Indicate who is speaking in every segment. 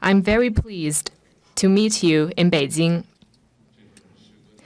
Speaker 1: I'm very pleased to meet you in Beijing.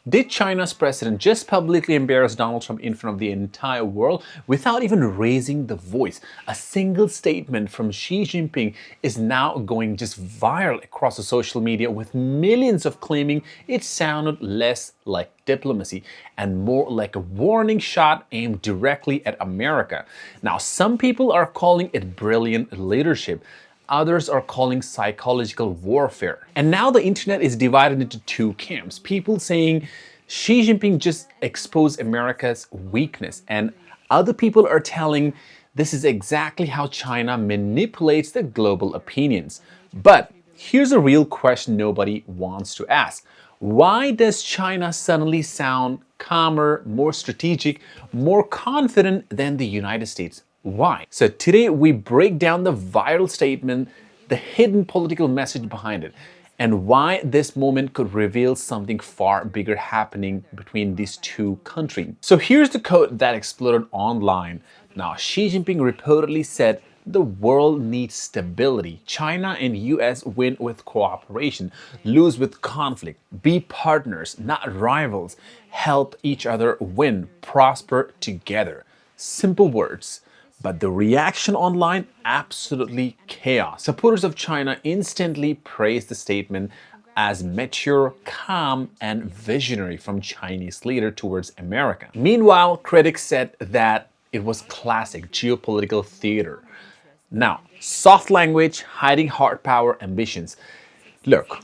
Speaker 2: Did China's president just publicly embarrass Donald Trump in front of the entire world without even raising the voice? A single statement from Xi Jinping is now going just viral across the social media, with millions of claiming it sounded less like diplomacy and more like a warning shot aimed directly at America. Now, some people are calling it brilliant leadership. Others are calling psychological warfare. And now the internet is divided into two camps. People saying Xi Jinping just exposed America's weakness, and other people are telling this is exactly how China manipulates the global opinions. But here's a real question nobody wants to ask. Why does China suddenly sound calmer, more strategic, more confident than the United States? Why? So today we break down the viral statement, the hidden political message behind it, and why this moment could reveal something far bigger happening between these two countries. So here's the quote that exploded online. Now, Xi Jinping reportedly said, "The world needs stability. China and US win with cooperation, lose with conflict. Be partners, not rivals. Help each other win, prosper together." Simple words. But the reaction online, absolutely chaos. Supporters of China instantly praised the statement as mature, calm, and visionary from Chinese leader towards America. Meanwhile, critics said that it was classic geopolitical theater. Now, soft language hiding hard power ambitions. Look,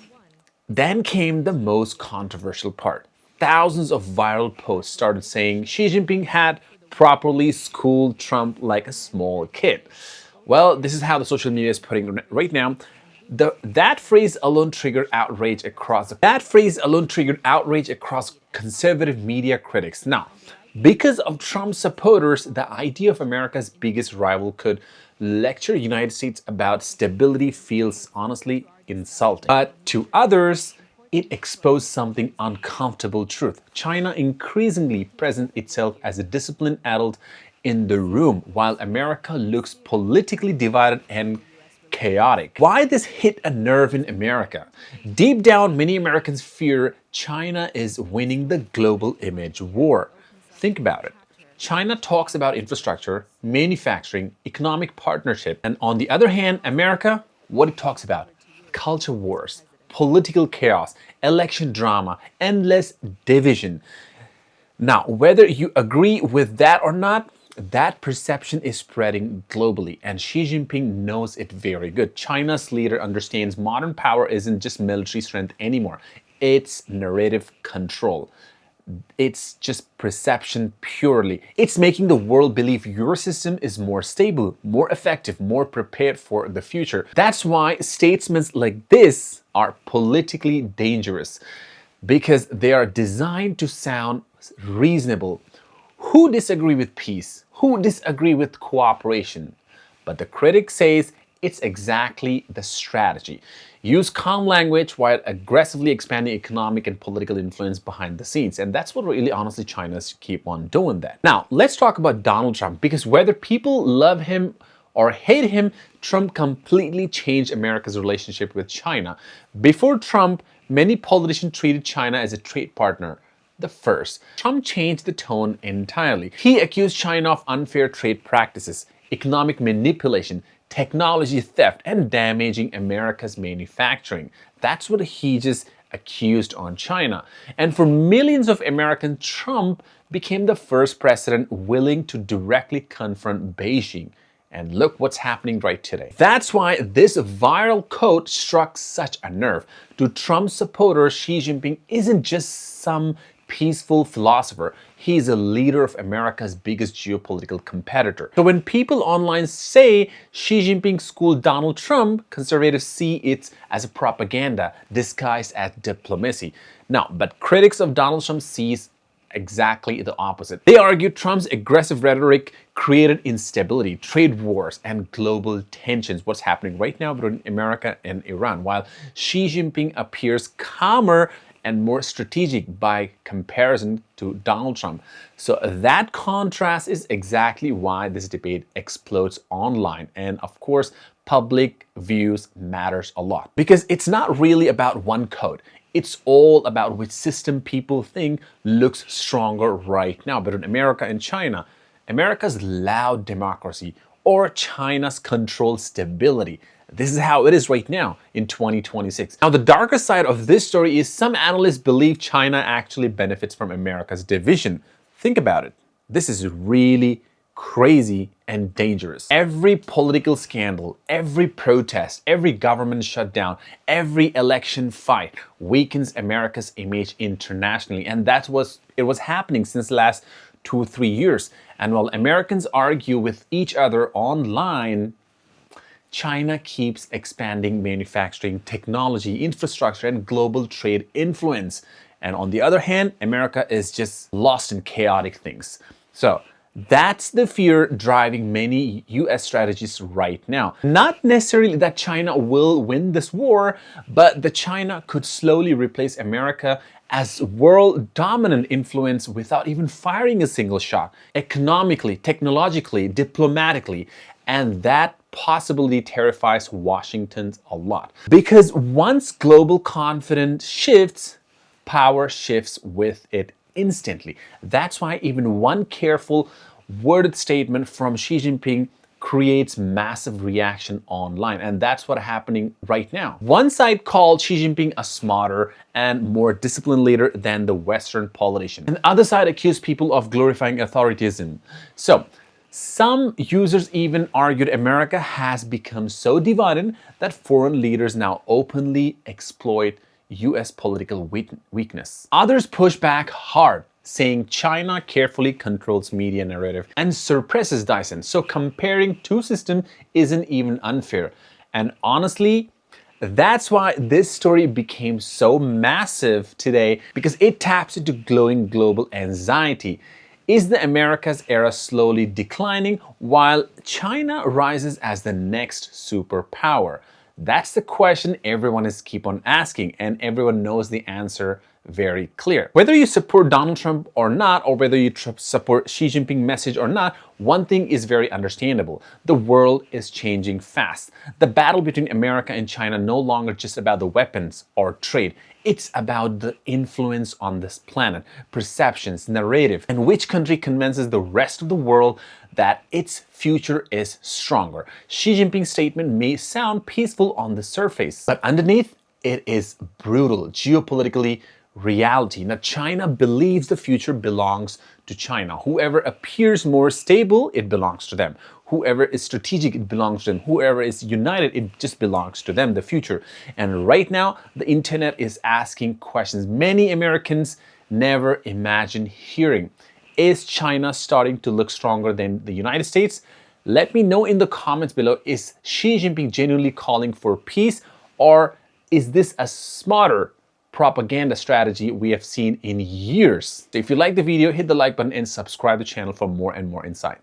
Speaker 2: then came the most controversial part. Thousands of viral posts started saying Xi Jinping had properly schooled Trump like a small kid. Well, this is how the social media is putting it right now. That phrase alone triggered outrage across conservative media critics. Now, because of Trump's supporters, the idea of America's biggest rival could lecture the United States about stability feels honestly insulting. But to others, it exposed something uncomfortable truth. China increasingly presents itself as a disciplined adult in the room, while America looks politically divided and chaotic. Why this hit a nerve in America? Deep down, many Americans fear China is winning the global image war. Think about it. China talks about infrastructure, manufacturing, economic partnership, and on the other hand, America, what it talks about? Culture wars, political chaos, election drama, endless division. Now, whether you agree with that or not, that perception is spreading globally, and Xi Jinping knows it very good. China's leader understands modern power isn't just military strength anymore, it's narrative control. It's just perception purely. It's making the world believe your system is more stable, more effective, more prepared for the future. That's why statements like this are politically dangerous, because they are designed to sound reasonable. Who disagree with peace? Who disagree with cooperation? But the critic says it's exactly the strategy. Use calm language while aggressively expanding economic and political influence behind the scenes. And that's what really honestly China's keep on doing that. Now, let's talk about Donald Trump, because whether people love him or hate him, Trump completely changed America's relationship with China. Before Trump, many politicians treated China as a trade partner. The first, Trump changed the tone entirely. He accused China of unfair trade practices, economic manipulation, technology theft, and damaging America's manufacturing. That's what he just accused on China. And for millions of Americans, Trump became the first president willing to directly confront Beijing. And look what's happening right today. That's why this viral quote struck such a nerve. To Trump's supporters, Xi Jinping isn't just some peaceful philosopher. He's a leader of America's biggest geopolitical competitor. So when people online say Xi Jinping schooled Donald Trump, conservatives see it as a propaganda disguised as diplomacy. Now, but critics of Donald Trump sees exactly the opposite. They argue Trump's aggressive rhetoric created instability, trade wars, and global tensions, what's happening right now between America and Iran, while Xi Jinping appears calmer and more strategic by comparison to Donald Trump. So that contrast is exactly why this debate explodes online. And of course, public views matters a lot because it's not really about one code. It's all about which system people think looks stronger right now between America and China. America's loud democracy or China's controlled stability. This is how it is right now in 2026. Now, the darker side of this story is some analysts believe China actually benefits from America's division. Think about it. This is really crazy and dangerous. Every political scandal, every protest, every government shutdown, every election fight weakens America's image internationally. And that's what it was happening since the last 2 or 3 years. And while Americans argue with each other online, China keeps expanding manufacturing, technology, infrastructure, and global trade influence. And on the other hand, America is just lost in chaotic things. So that's the fear driving many US strategies right now. Not necessarily that China will win this war, but that China could slowly replace America as world dominant influence without even firing a single shot, economically, technologically, diplomatically. And that possibility terrifies Washington a lot. Because once global confidence shifts, power shifts with it instantly. That's why even one careful worded statement from Xi Jinping creates massive reaction online, and that's what's happening right now. One side called Xi Jinping a smarter and more disciplined leader than the Western politician, and the other side accused people of glorifying authoritarianism. So some users even argued America has become so divided that foreign leaders now openly exploit US political weakness. Others push back hard, saying China carefully controls media narrative and suppresses dissent. So comparing two systems isn't even unfair. And honestly, that's why this story became so massive today, because it taps into growing global anxiety. Is the America's era slowly declining while China rises as the next superpower? That's the question everyone is keep on asking, and everyone knows the answer very clear. Whether you support Donald Trump or not, or whether you support Xi Jinping message or not, one thing is very understandable. The world is changing fast. The battle between America and China no longer just about the weapons or trade. It's about the influence on this planet, perceptions, narrative, and which country convinces the rest of the world that its future is stronger. Xi Jinping's statement may sound peaceful on the surface, but underneath it is brutal, geopolitically reality. Now, China believes the future belongs to China. Whoever appears more stable, it belongs to them. Whoever is strategic, it belongs to them. Whoever is united, it just belongs to them, the future. And right now, the internet is asking questions many Americans never imagined hearing. Is China starting to look stronger than the United States? Let me know in the comments below. Is Xi Jinping genuinely calling for peace, or is this a smarter propaganda strategy we have seen in years? So if you like the video, hit the like button and subscribe to the channel for more and more insight.